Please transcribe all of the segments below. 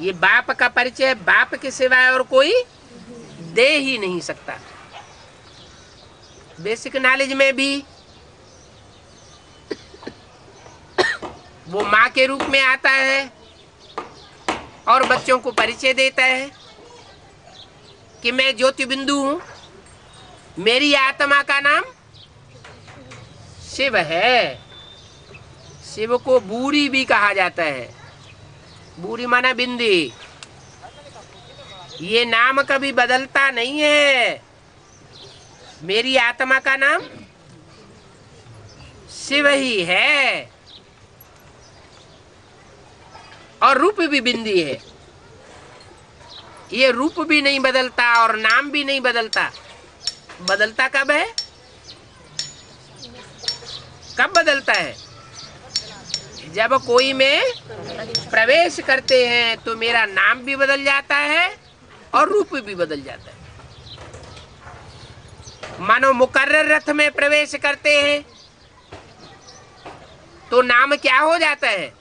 ये बाप का परिचय बाप के सिवाय और कोई दे ही नहीं सकता। बेसिक नॉलेज में भी वो माँ के रूप में आता है और बच्चों को परिचय देता है कि मैं ज्योति बिंदु हूं, मेरी आत्मा का नाम शिव है। शिव को बूरी भी कहा जाता है। बूरी माना बिंदी। ये नाम कभी बदलता नहीं है। मेरी आत्मा का नाम शिव ही है और रूप भी बिंदी है। ये रूप भी नहीं बदलता और नाम भी नहीं बदलता। बदलता कब है? कब बदलता है? जब कोई में प्रवेश करते हैं तो मेरा नाम भी बदल जाता है और रूप भी बदल जाता है। मानो मुकर्रर रथ में प्रवेश करते हैं तो नाम क्या हो जाता है?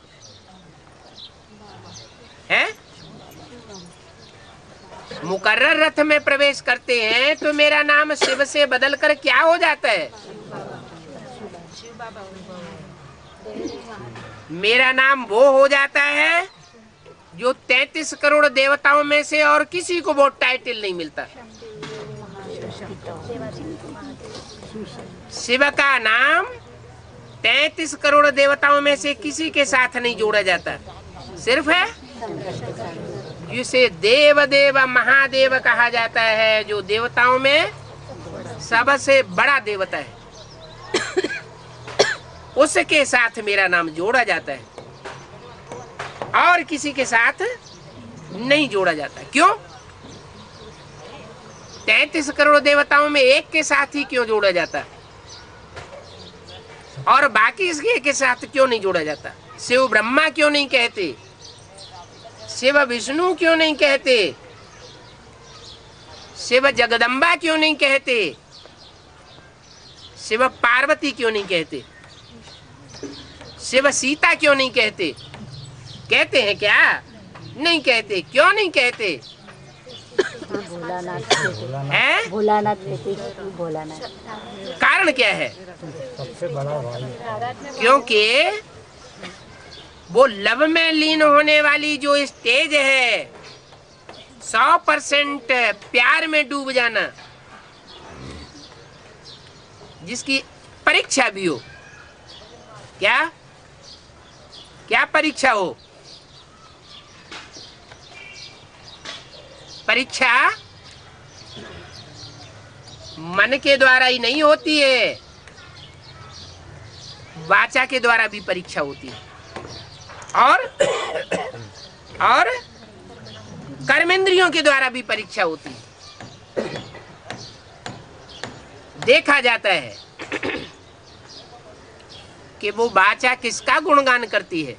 मुकर्रर रथ में प्रवेश करते हैं तो मेरा नाम शिव से बदलकर क्या हो जाता है? मेरा नाम वो हो जाता है जो 33 करोड़ देवताओं में से और किसी को वो टाइटल नहीं मिलता। शिव का नाम 33 करोड़ देवताओं में से किसी के साथ नहीं जोड़ा जाता। सिर्फ है जिसे देव देव महादेव कहा जाता है, जो देवताओं में सबसे बड़ा देवता है, उसके साथ मेरा नाम जोड़ा जाता है और किसी के साथ नहीं जोड़ा जाता। क्यों? 33 करोड़ देवताओं में एक के साथ ही क्यों जोड़ा जाता और बाकी इसके के साथ क्यों नहीं जोड़ा जाता? शिव ब्रह्मा क्यों नहीं कहते? शिव विष्णु क्यों नहीं कहते? शिव जगदम्बा क्यों नहीं कहते? शिव पार्वती क्यों नहीं कहते? शिव सीता क्यों नहीं कहते? कहते हैं क्या? नहीं कहते। क्यों नहीं कहते? भोलानाथ है, भोलानाथ भोलानाथ। कारण क्या है? सबसे बड़ा भाई। क्योंकि वो लव में लीन होने वाली जो स्टेज है, 100% प्यार में डूब जाना, जिसकी परीक्षा भी हो। क्या क्या परीक्षा हो? परीक्षा मन के द्वारा ही नहीं होती है, वाचा के द्वारा भी परीक्षा होती है और कर्मेंद्रियों के द्वारा भी परीक्षा होती है। देखा जाता है कि वो वाचा किसका गुणगान करती है।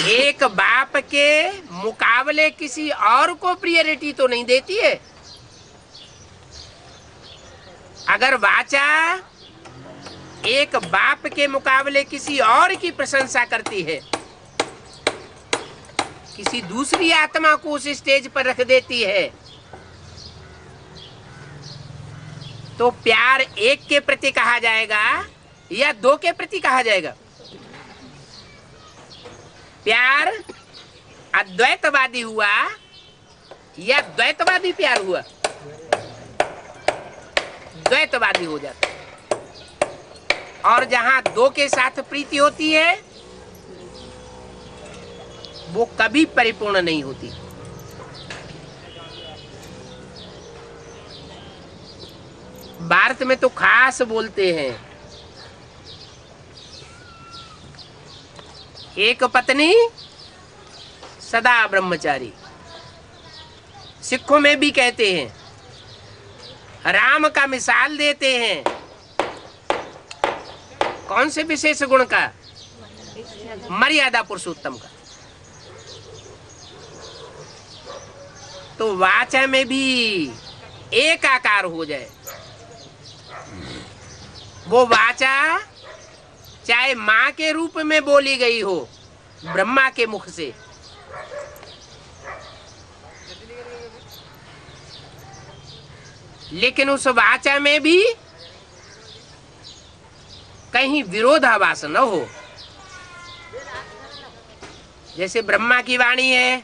एक बाप के मुकाबले किसी और को प्रियरिटी तो नहीं देती है। अगर वाचा एक बाप के मुकाबले किसी और की प्रशंसा करती है, किसी दूसरी आत्मा को उस स्टेज पर रख देती है, तो प्यार एक के प्रति कहा जाएगा या दो के प्रति कहा जाएगा? प्यार अद्वैतवादी हुआ या द्वैतवादी प्यार हुआ? द्वैतवादी हो जाता है। और जहां दो के साथ प्रीति होती है वो कभी परिपूर्ण नहीं होती। भारत में तो खास बोलते हैं, एक पत्नी सदा ब्रह्मचारी। सिखों में भी कहते हैं, राम का मिसाल देते हैं। कौन से विशेष गुण का? मर्यादा पुरुषोत्तम का। तो वाचा में भी एक आकार हो जाए, वो वाचा चाहे माँ के रूप में बोली गई हो ब्रह्मा के मुख से, लेकिन उस वाचा में भी कहीं विरोधाभास न हो। जैसे ब्रह्मा की वाणी है